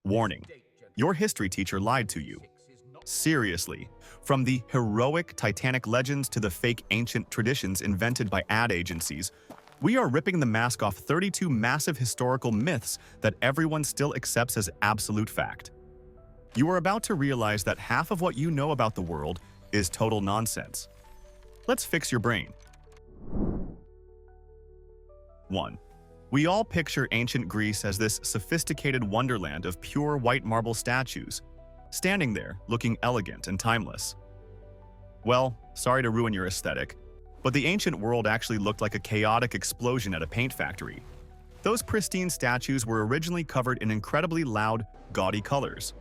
Warning, your history teacher lied to you. Seriously, from the heroic Titanic legends to the fake ancient traditions invented by ad agencies, we are ripping the mask off 32 massive historical myths that everyone still accepts as absolute fact. You are about to realize that half of what you know about the world is total nonsense. Let's fix your brain. 1. We all picture ancient Greece as this sophisticated wonderland of pure white marble statues, standing there looking elegant and timeless. Well, sorry to ruin your aesthetic, but the ancient world actually looked like a chaotic explosion at a paint factory. Those pristine statues were originally covered in incredibly loud, gaudy colors.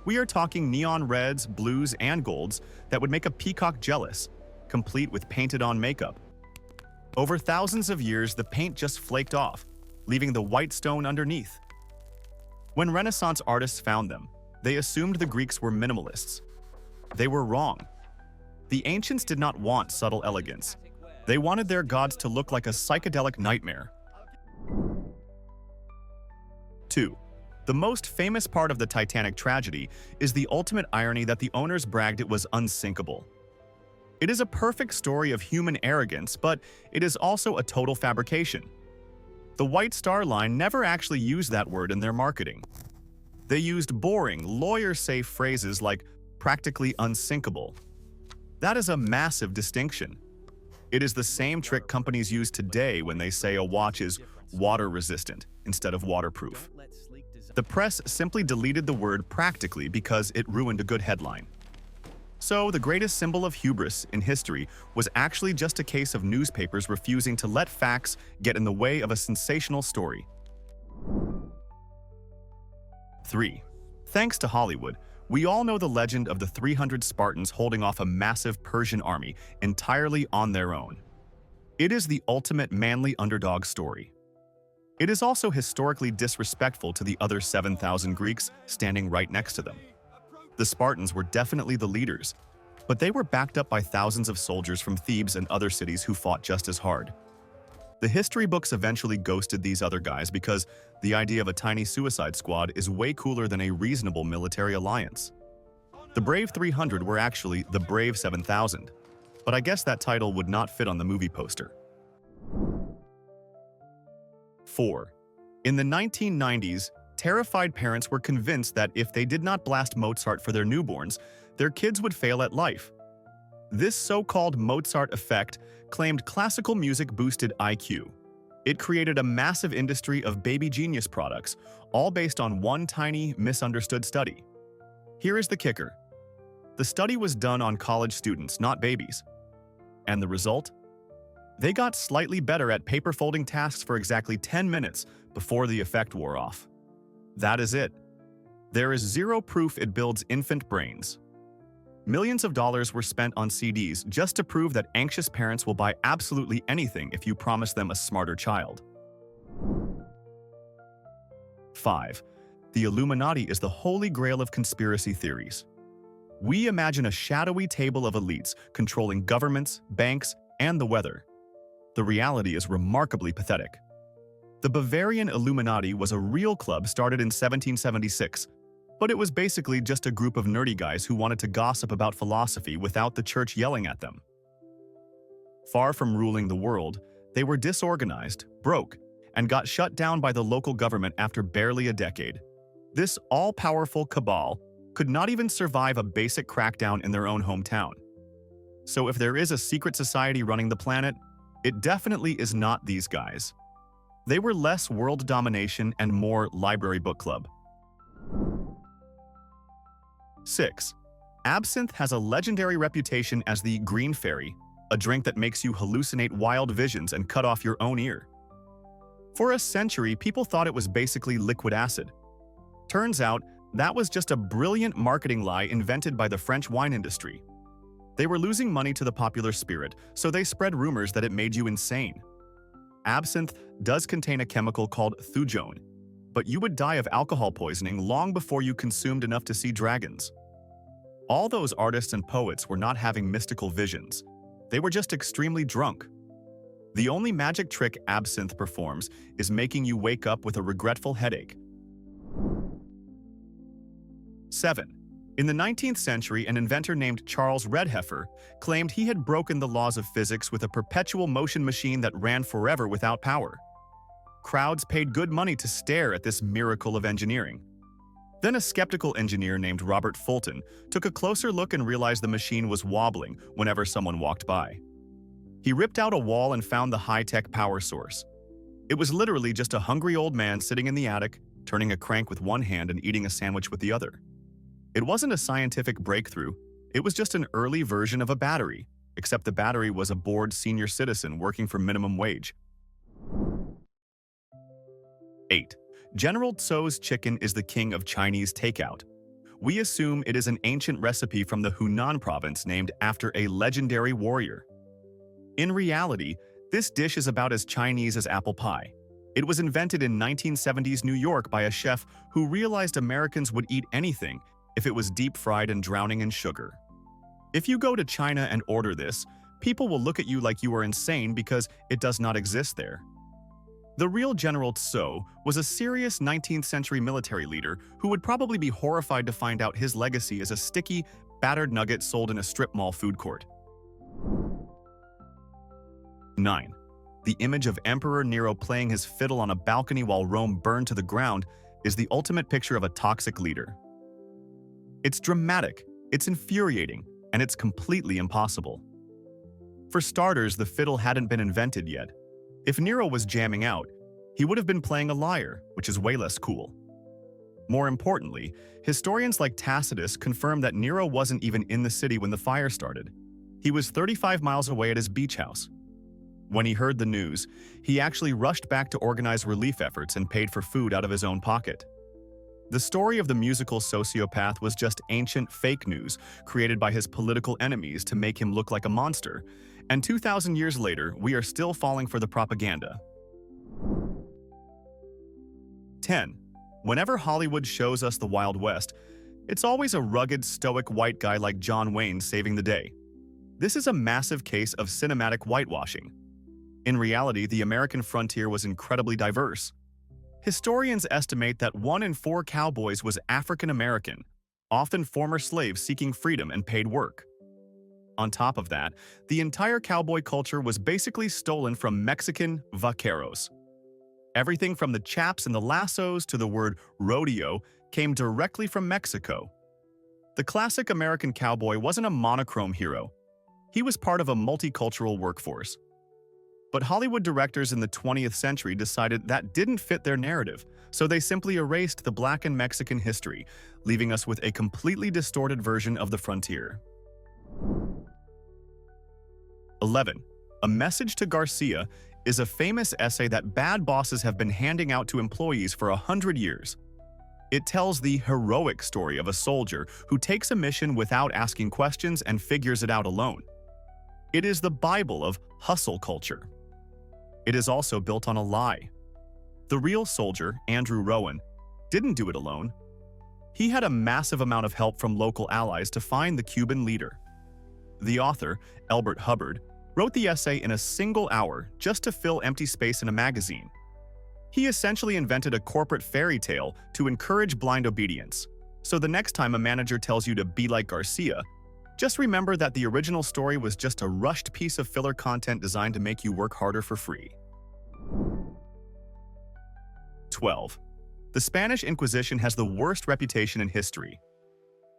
We are talking neon reds, blues, and golds that would make a peacock jealous, complete with painted-on makeup. Over thousands of years, the paint just flaked off, leaving the white stone underneath. When Renaissance artists found them, they assumed the Greeks were minimalists. They were wrong. The ancients did not want subtle elegance. They wanted their gods to look like a psychedelic nightmare. 2. The most famous part of the Titanic tragedy is the ultimate irony that the owners bragged it was unsinkable. It is a perfect story of human arrogance, but it is also a total fabrication. The White Star Line never actually used that word in their marketing. They used boring, lawyer-safe phrases like practically unsinkable. That is a massive distinction. It is the same trick companies use today when they say a watch is water-resistant instead of waterproof. The press simply deleted the word practically because it ruined a good headline. So, the greatest symbol of hubris in history was actually just a case of newspapers refusing to let facts get in the way of a sensational story. 3. Thanks to Hollywood, we all know the legend of the 300 Spartans holding off a massive Persian army entirely on their own. It is the ultimate manly underdog story. It is also historically disrespectful to the other 7,000 Greeks standing right next to them. The Spartans were definitely the leaders, but they were backed up by thousands of soldiers from Thebes and other cities who fought just as hard. The history books eventually ghosted these other guys because the idea of a tiny suicide squad is way cooler than a reasonable military alliance. The Brave 300 were actually the Brave 7,000, but I guess that title would not fit on the movie poster. 4. In the 1990s, terrified parents were convinced that if they did not blast Mozart for their newborns, their kids would fail at life. This so-called Mozart effect claimed classical music boosted IQ. It created a massive industry of baby genius products, all based on one tiny, misunderstood study. Here is the kicker. The study was done on college students, not babies. And the result? They got slightly better at paper folding tasks for exactly 10 minutes before the effect wore off. That is it. There is zero proof it builds infant brains. Millions of dollars were spent on CDs just to prove that anxious parents will buy absolutely anything if you promise them a smarter child. 5. The Illuminati is the holy grail of conspiracy theories. We imagine a shadowy table of elites controlling governments, banks, and the weather. The reality is remarkably pathetic. The Bavarian Illuminati was a real club started in 1776, but it was basically just a group of nerdy guys who wanted to gossip about philosophy without the church yelling at them. Far from ruling the world, they were disorganized, broke, and got shut down by the local government after barely a decade. This all-powerful cabal could not even survive a basic crackdown in their own hometown. So if there is a secret society running the planet, it definitely is not these guys. They were less world domination and more library book club. 6. Absinthe has a legendary reputation as the green fairy, a drink that makes you hallucinate wild visions and cut off your own ear. For a century, people thought it was basically liquid acid. Turns out, that was just a brilliant marketing lie invented by the French wine industry. They were losing money to the popular spirit, so they spread rumors that it made you insane. Absinthe does contain a chemical called thujone, but you would die of alcohol poisoning long before you consumed enough to see dragons. All those artists and poets were not having mystical visions. They were just extremely drunk. The only magic trick absinthe performs is making you wake up with a regretful headache. 7. In the 19th century, an inventor named Charles Redheffer claimed he had broken the laws of physics with a perpetual motion machine that ran forever without power. Crowds paid good money to stare at this miracle of engineering. Then a skeptical engineer named Robert Fulton took a closer look and realized the machine was wobbling whenever someone walked by. He ripped out a wall and found the high-tech power source. It was literally just a hungry old man sitting in the attic, turning a crank with one hand and eating a sandwich with the other. It wasn't a scientific breakthrough, it was just an early version of a battery, except the battery was a bored senior citizen working for minimum wage. 8. General Tso's chicken is the king of Chinese takeout. We assume it is an ancient recipe from the Hunan province named after a legendary warrior. In reality, this dish is about as Chinese as apple pie. It was invented in 1970s New York by a chef who realized Americans would eat anything if it was deep-fried and drowning in sugar. If you go to China and order this, people will look at you like you are insane because it does not exist there. The real General Tso was a serious 19th century military leader who would probably be horrified to find out his legacy is a sticky, battered nugget sold in a strip mall food court. 9. The image of Emperor Nero playing his fiddle on a balcony while Rome burned to the ground is the ultimate picture of a toxic leader. It's dramatic, it's infuriating, and it's completely impossible. For starters, the fiddle hadn't been invented yet. If Nero was jamming out, he would have been playing a lyre, which is way less cool. More importantly, historians like Tacitus confirm that Nero wasn't even in the city when the fire started. He was 35 miles away at his beach house. When he heard the news, he actually rushed back to organize relief efforts and paid for food out of his own pocket. The story of the musical sociopath was just ancient fake news created by his political enemies to make him look like a monster, and 2,000 years later, we are still falling for the propaganda. 10. Whenever Hollywood shows us the Wild West, it's always a rugged, stoic white guy like John Wayne saving the day. This is a massive case of cinematic whitewashing. In reality, the American frontier was incredibly diverse. Historians estimate that 1 in 4 cowboys was African American, often former slaves seeking freedom and paid work. On top of that, the entire cowboy culture was basically stolen from Mexican vaqueros. Everything from the chaps and the lassos to the word rodeo came directly from Mexico. The classic American cowboy wasn't a monochrome hero. He was part of a multicultural workforce. But Hollywood directors in the 20th century decided that didn't fit their narrative, so they simply erased the Black and Mexican history, leaving us with a completely distorted version of the frontier. 11. A Message to Garcia is a famous essay that bad bosses have been handing out to employees for 100 years. It tells the heroic story of a soldier who takes a mission without asking questions and figures it out alone. It is the Bible of hustle culture. It is also built on a lie. The real soldier, Andrew Rowan, didn't do it alone. He had a massive amount of help from local allies to find the Cuban leader. The author, Elbert Hubbard, wrote the essay in a single hour just to fill empty space in a magazine. He essentially invented a corporate fairy tale to encourage blind obedience. So the next time a manager tells you to be like Garcia, just remember that the original story was just a rushed piece of filler content designed to make you work harder for free. 12. The Spanish Inquisition has the worst reputation in history.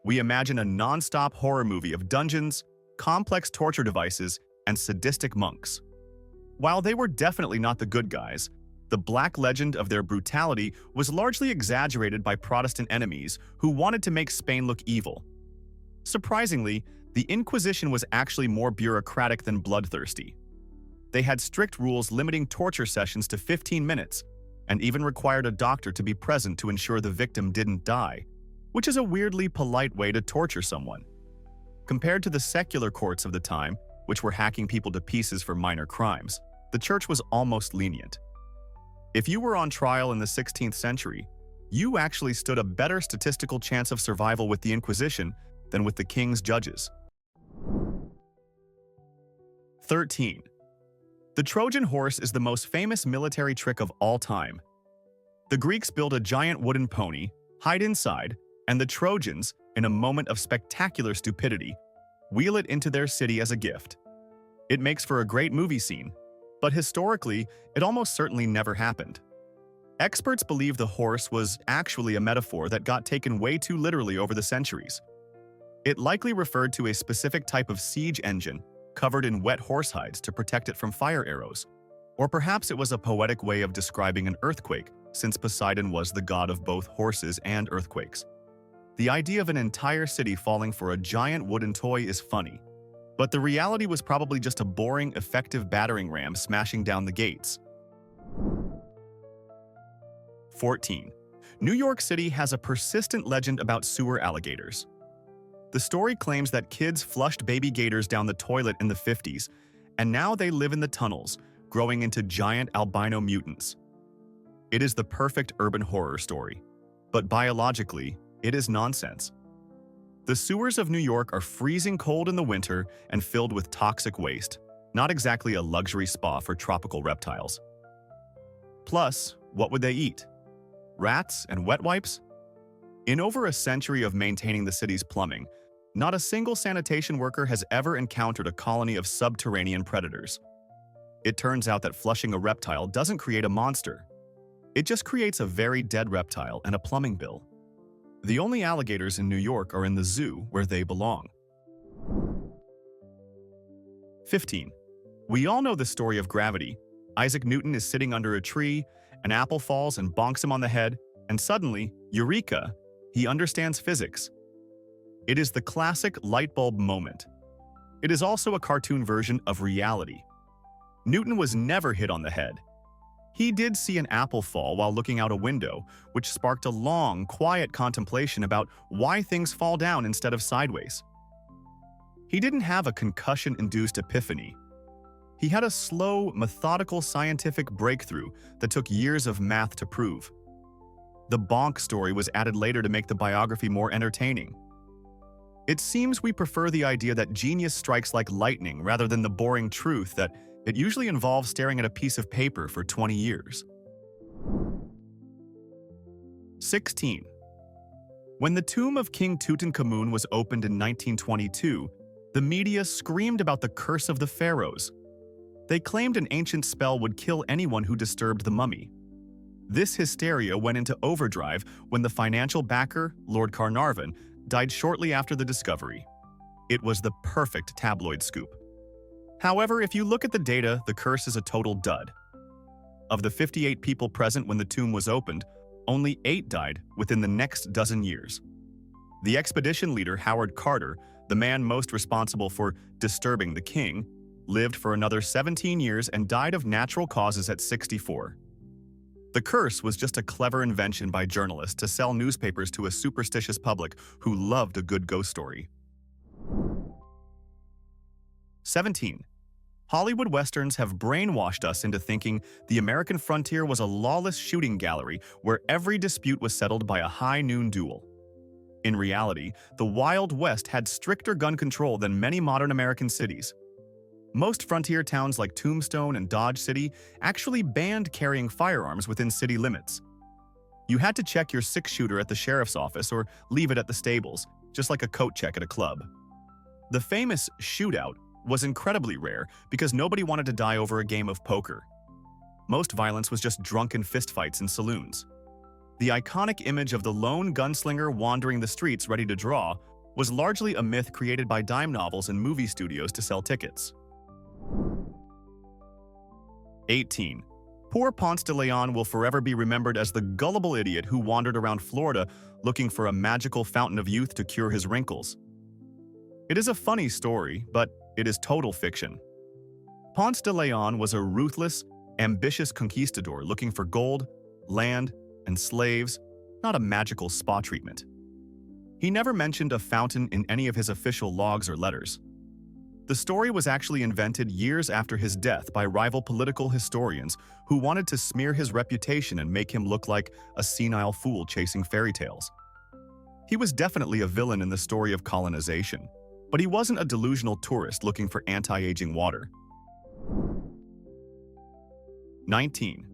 We imagine a non-stop horror movie of dungeons, complex torture devices, and sadistic monks. While they were definitely not the good guys, the black legend of their brutality was largely exaggerated by Protestant enemies who wanted to make Spain look evil. Surprisingly, the Inquisition was actually more bureaucratic than bloodthirsty. They had strict rules limiting torture sessions to 15 minutes, and even required a doctor to be present to ensure the victim didn't die, which is a weirdly polite way to torture someone. Compared to the secular courts of the time, which were hacking people to pieces for minor crimes, the church was almost lenient. If you were on trial in the 16th century, you actually stood a better statistical chance of survival with the Inquisition than with the king's judges. 13. The Trojan horse is the most famous military trick of all time. The Greeks built a giant wooden pony, hide inside, And the Trojans, in a moment of spectacular stupidity, wheel it into their city as a gift. It makes for a great movie scene, but historically, it almost certainly never happened. Experts believe the horse was actually a metaphor that got taken way too literally over the centuries. It likely referred to a specific type of siege engine covered in wet horse hides to protect it from fire arrows. Or perhaps it was a poetic way of describing an earthquake, since Poseidon was the god of both horses and earthquakes. The idea of an entire city falling for a giant wooden toy is funny, but the reality was probably just a boring, effective battering ram smashing down the gates. 14. New York City has a persistent legend about sewer alligators. The story claims that kids flushed baby gators down the toilet in the 50s, and now they live in the tunnels, growing into giant albino mutants. It is the perfect urban horror story, but biologically, it is nonsense. The sewers of New York are freezing cold in the winter and filled with toxic waste, not exactly a luxury spa for tropical reptiles. Plus, what would they eat? Rats and wet wipes? In over a century of maintaining the city's plumbing, not a single sanitation worker has ever encountered a colony of subterranean predators. It turns out that flushing a reptile doesn't create a monster. It just creates a very dead reptile and a plumbing bill. The only alligators in New York are in the zoo where they belong. 15. We all know the story of gravity. Isaac Newton is sitting under a tree, an apple falls and bonks him on the head, and suddenly, eureka, he understands physics. It is the classic light bulb moment. It is also a cartoon version of reality. Newton was never hit on the head. He did see an apple fall while looking out a window, which sparked a long, quiet contemplation about why things fall down instead of sideways. He didn't have a concussion-induced epiphany. He had a slow, methodical scientific breakthrough that took years of math to prove. The bonk story was added later to make the biography more entertaining. It seems we prefer the idea that genius strikes like lightning rather than the boring truth that it usually involves staring at a piece of paper for 20 years. 16. When the tomb of King Tutankhamun was opened in 1922, the media screamed about the curse of the pharaohs. They claimed an ancient spell would kill anyone who disturbed the mummy. This hysteria went into overdrive when the financial backer, Lord Carnarvon, died shortly after the discovery. It was the perfect tabloid scoop. However, if you look at the data, the curse is a total dud. Of the 58 people present when the tomb was opened, only 8 died within the next dozen years. The expedition leader, Howard Carter, the man most responsible for disturbing the king, lived for another 17 years and died of natural causes at 64. The curse was just a clever invention by journalists to sell newspapers to a superstitious public who loved a good ghost story. 17. Hollywood westerns have brainwashed us into thinking the American frontier was a lawless shooting gallery where every dispute was settled by a high noon duel. In reality, the Wild West had stricter gun control than many modern American cities. Most frontier towns like Tombstone and Dodge City actually banned carrying firearms within city limits. You had to check your 6-shooter at the sheriff's office or leave it at the stables, just like a coat check at a club. The famous shootout was incredibly rare because nobody wanted to die over a game of poker. Most violence was just drunken fistfights in saloons. The iconic image of the lone gunslinger wandering the streets ready to draw was largely a myth created by dime novels and movie studios to sell tickets. 18. Poor Ponce de Leon will forever be remembered as the gullible idiot who wandered around Florida looking for a magical fountain of youth to cure his wrinkles. It is a funny story, but it is total fiction. Ponce de Leon was a ruthless, ambitious conquistador looking for gold, land, and slaves, not a magical spa treatment. He never mentioned a fountain in any of his official logs or letters. The story was actually invented years after his death by rival political historians who wanted to smear his reputation and make him look like a senile fool chasing fairy tales. He was definitely a villain in the story of colonization, but he wasn't a delusional tourist looking for anti-aging water. 19.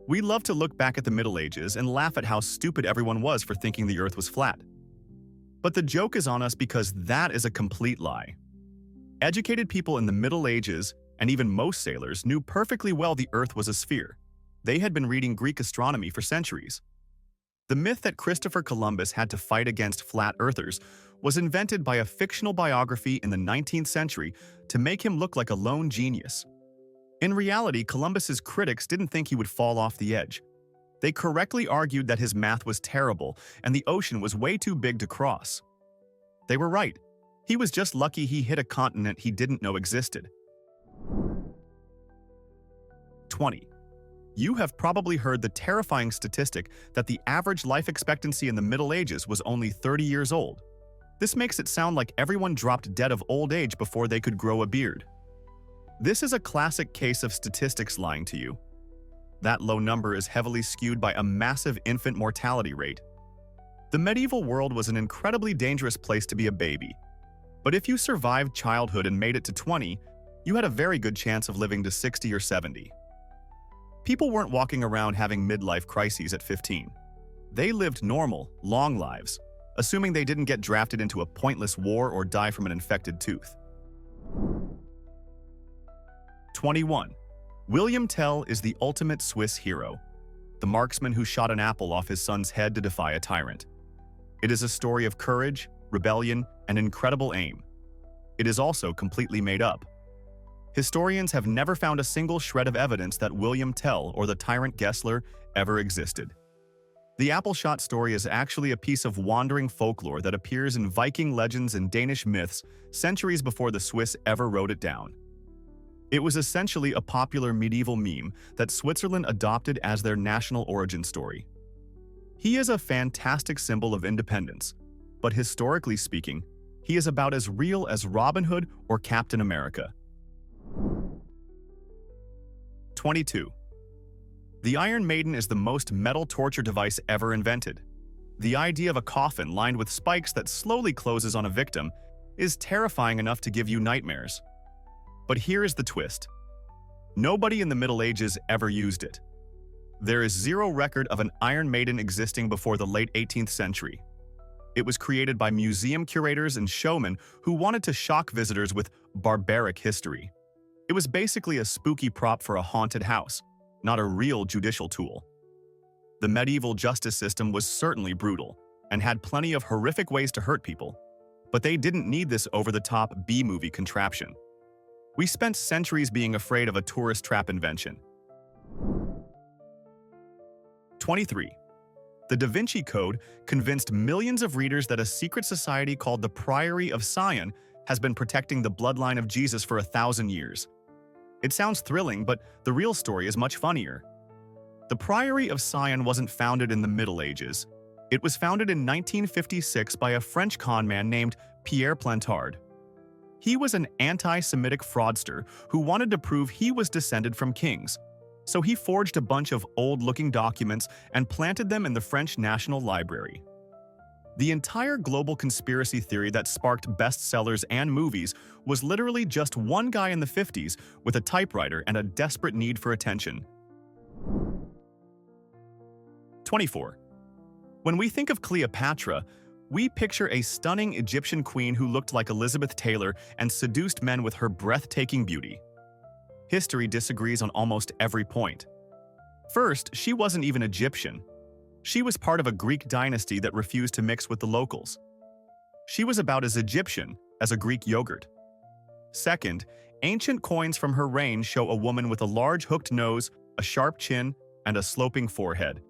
We love to look back at the Middle Ages and laugh at how stupid everyone was for thinking the Earth was flat. But the joke is on us because that is a complete lie. Educated people in the Middle Ages, and even most sailors, knew perfectly well the Earth was a sphere. They had been reading Greek astronomy for centuries. The myth that Christopher Columbus had to fight against flat earthers was invented by a fictional biography in the 19th century to make him look like a lone genius. In reality, Columbus's critics didn't think he would fall off the edge. They correctly argued that his math was terrible and the ocean was way too big to cross. They were right. He was just lucky he hit a continent he didn't know existed. 20. You have probably heard the terrifying statistic that the average life expectancy in the Middle Ages was only 30 years old. This makes it sound like everyone dropped dead of old age before they could grow a beard. This is a classic case of statistics lying to you. That low number is heavily skewed by a massive infant mortality rate. The medieval world was an incredibly dangerous place to be a baby. But if you survived childhood and made it to 20, you had a very good chance of living to 60 or 70. People weren't walking around having midlife crises at 15. They lived normal, long lives, assuming they didn't get drafted into a pointless war or die from an infected tooth. 21. William Tell is the ultimate Swiss hero, the marksman who shot an apple off his son's head to defy a tyrant. It is a story of courage, rebellion, and incredible aim. It is also completely made up. Historians have never found a single shred of evidence that William Tell or the tyrant Gessler ever existed. The apple shot story is actually a piece of wandering folklore that appears in Viking legends and Danish myths centuries before the Swiss ever wrote it down. It was essentially a popular medieval meme that Switzerland adopted as their national origin story. He is a fantastic symbol of independence, but historically speaking, he is about as real as Robin Hood or Captain America. 22. The Iron Maiden is the most metal torture device ever invented. The idea of a coffin lined with spikes that slowly closes on a victim is terrifying enough to give you nightmares. But here is the twist. Nobody in the Middle Ages ever used it. There is zero record of an Iron Maiden existing before the late 18th century. It was created by museum curators and showmen who wanted to shock visitors with barbaric history. It was basically a spooky prop for a haunted house, not a real judicial tool. The medieval justice system was certainly brutal and had plenty of horrific ways to hurt people, but they didn't need this over-the-top B-movie contraption. We spent centuries being afraid of a tourist trap invention. 23. The Da Vinci Code convinced millions of readers that a secret society called the Priory of Sion has been protecting the bloodline of Jesus for 1,000 years. It sounds thrilling, but the real story is much funnier. The Priory of Sion wasn't founded in the Middle Ages. It was founded in 1956 by a French conman named Pierre Plantard. He was an anti-Semitic fraudster who wanted to prove he was descended from kings. So he forged a bunch of old-looking documents and planted them in the French National Library. The entire global conspiracy theory that sparked bestsellers and movies was literally just one guy in the 50s with a typewriter and a desperate need for attention. 24. When we think of Cleopatra, we picture a stunning Egyptian queen who looked like Elizabeth Taylor and seduced men with her breathtaking beauty. History disagrees on almost every point. First, she wasn't even Egyptian. She was part of a Greek dynasty that refused to mix with the locals. She was about as Egyptian as a Greek yogurt. Second, ancient coins from her reign show a woman with a large hooked nose, a sharp chin, and a sloping forehead.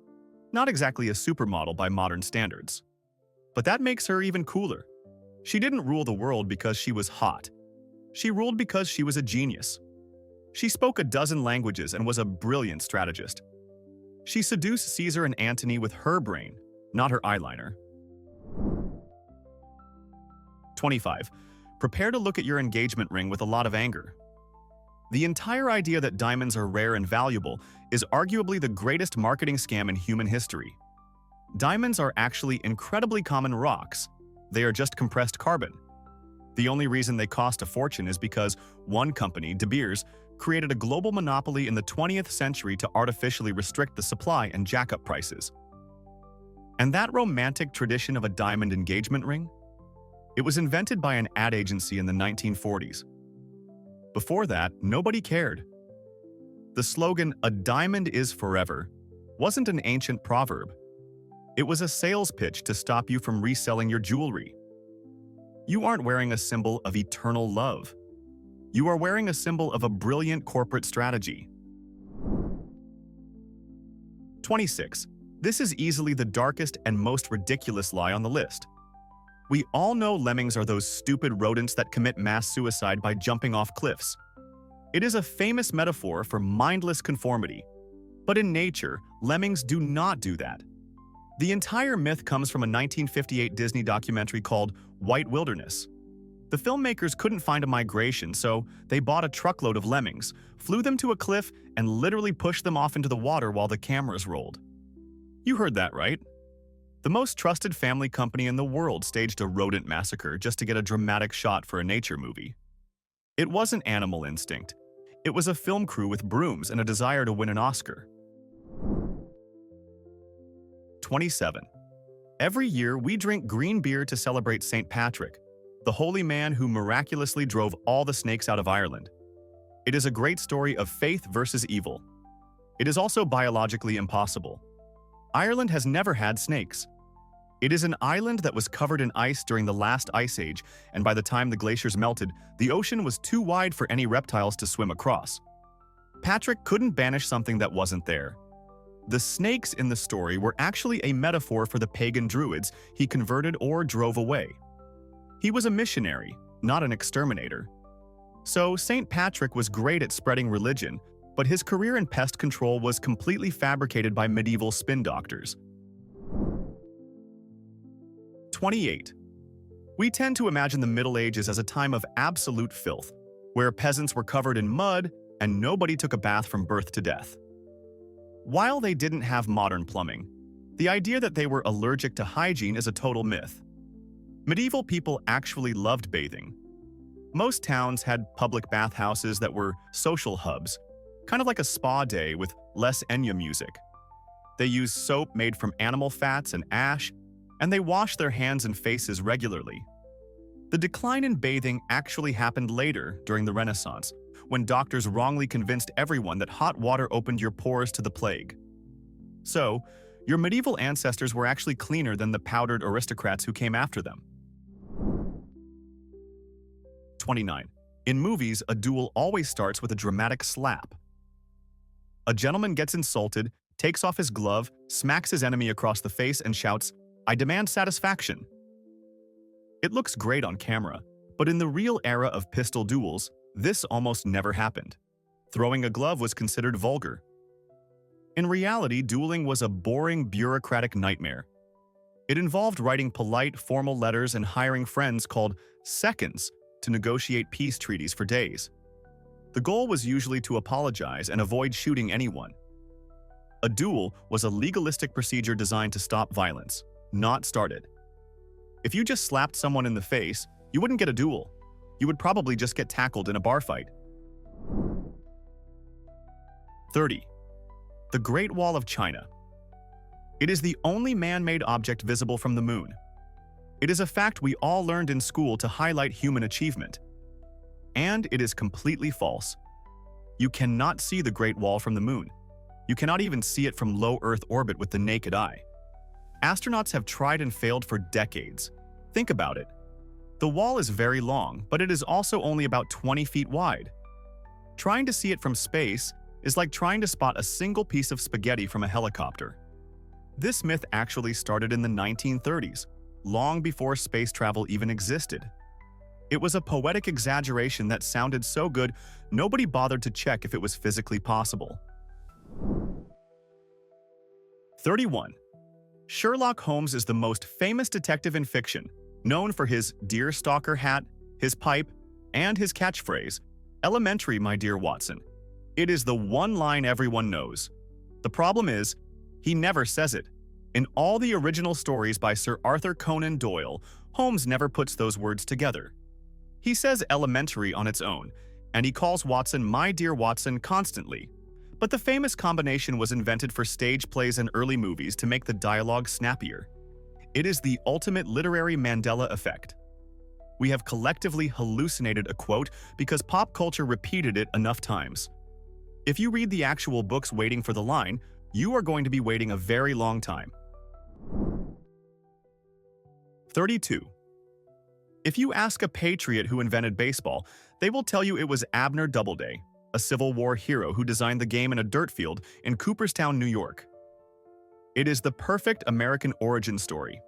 Not exactly a supermodel by modern standards. But that makes her even cooler. She didn't rule the world because she was hot. She ruled because she was a genius. She spoke a dozen languages and was a brilliant strategist. She seduced Caesar and Antony with her brain, not her eyeliner. 25. Prepare to look at your engagement ring with a lot of anger. The entire idea that diamonds are rare and valuable is arguably the greatest marketing scam in human history. Diamonds are actually incredibly common rocks. They are just compressed carbon. The only reason they cost a fortune is because one company, De Beers, created a global monopoly in the 20th century to artificially restrict the supply and jack up prices. And that romantic tradition of a diamond engagement ring? It was invented by an ad agency in the 1940s. Before that, nobody cared. The slogan, "A diamond is forever," wasn't an ancient proverb. It was a sales pitch to stop you from reselling your jewelry. You aren't wearing a symbol of eternal love. You are wearing a symbol of a brilliant corporate strategy. 26. This is easily the darkest and most ridiculous lie on the list. We all know lemmings are those stupid rodents that commit mass suicide by jumping off cliffs. It is a famous metaphor for mindless conformity. But in nature, lemmings do not do that. The entire myth comes from a 1958 Disney documentary called White Wilderness. The filmmakers couldn't find a migration, so they bought a truckload of lemmings, flew them to a cliff, and literally pushed them off into the water while the cameras rolled. You heard that right. The most trusted family company in the world staged a rodent massacre just to get a dramatic shot for a nature movie. It wasn't animal instinct. It was a film crew with brooms and a desire to win an Oscar. 27. Every year, we drink green beer to celebrate St. Patrick, the holy man who miraculously drove all the snakes out of Ireland. It is a great story of faith versus evil. It is also biologically impossible. Ireland has never had snakes. It is an island that was covered in ice during the last ice age, and by the time the glaciers melted, the ocean was too wide for any reptiles to swim across. Patrick couldn't banish something that wasn't there. The snakes in the story were actually a metaphor for the pagan druids he converted or drove away. He was a missionary, not an exterminator. So St. Patrick was great at spreading religion, but his career in pest control was completely fabricated by medieval spin doctors. 28. We tend to imagine the Middle Ages as a time of absolute filth, where peasants were covered in mud and nobody took a bath from birth to death. While they didn't have modern plumbing, the idea that they were allergic to hygiene is a total myth. Medieval people actually loved bathing. Most towns had public bathhouses that were social hubs, kind of like a spa day with less Enya music. They used soap made from animal fats and ash, and they washed their hands and faces regularly. The decline in bathing actually happened later, during the Renaissance, when doctors wrongly convinced everyone that hot water opened your pores to the plague. So, your medieval ancestors were actually cleaner than the powdered aristocrats who came after them. 29. In movies, a duel always starts with a dramatic slap. A gentleman gets insulted, takes off his glove, smacks his enemy across the face, and shouts, "I demand satisfaction." It looks great on camera, but in the real era of pistol duels, this almost never happened. Throwing a glove was considered vulgar. In reality, dueling was a boring, bureaucratic nightmare. It involved writing polite, formal letters and hiring friends called seconds to negotiate peace treaties for days. The goal was usually to apologize and avoid shooting anyone. A duel was a legalistic procedure designed to stop violence, not start it. If you just slapped someone in the face, you wouldn't get a duel. You would probably just get tackled in a bar fight. 30. The Great Wall of China. It is the only man-made object visible from the moon. It is a fact we all learned in school to highlight human achievement. And it is completely false. You cannot see the Great Wall from the moon. You cannot even see it from low Earth orbit with the naked eye. Astronauts have tried and failed for decades. Think about it. The wall is very long, but it is also only about 20 feet wide. Trying to see it from space is like trying to spot a single piece of spaghetti from a helicopter. This myth actually started in the 1930s, long before space travel even existed. It was a poetic exaggeration that sounded so good, nobody bothered to check if it was physically possible. 31. Sherlock Holmes is the most famous detective in fiction, known for his deerstalker hat, his pipe, and his catchphrase, "Elementary, my dear Watson." It is the one line everyone knows. The problem is, he never says it. In all the original stories by Sir Arthur Conan Doyle, Holmes never puts those words together. He says elementary on its own, and he calls Watson "My dear Watson" constantly. But the famous combination was invented for stage plays and early movies to make the dialogue snappier. It is the ultimate literary Mandela effect. We have collectively hallucinated a quote because pop culture repeated it enough times. If you read the actual books waiting for the line, you are going to be waiting a very long time. 32. If you ask a patriot who invented baseball, they will tell you it was Abner Doubleday, a Civil War hero who designed the game in a dirt field in Cooperstown, New York. It is the perfect American origin story.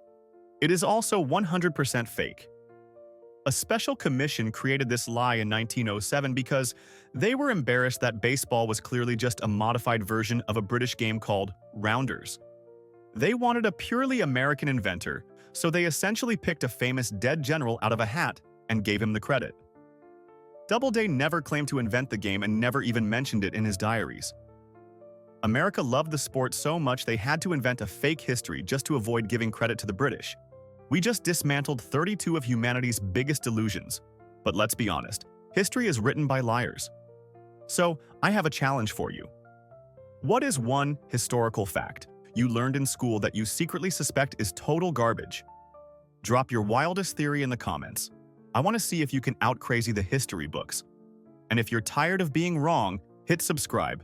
It is also 100% fake. A special commission created this lie in 1907 because they were embarrassed that baseball was clearly just a modified version of a British game called rounders. They wanted a purely American inventor, so they essentially picked a famous dead general out of a hat and gave him the credit. Doubleday never claimed to invent the game and never even mentioned it in his diaries. America loved the sport so much they had to invent a fake history just to avoid giving credit to the British. We just dismantled 32 of humanity's biggest delusions. But let's be honest, history is written by liars. So, I have a challenge for you. What is one historical fact you learned in school that you secretly suspect is total garbage? Drop your wildest theory in the comments. I want to see if you can out-crazy the history books. And if you're tired of being wrong, hit subscribe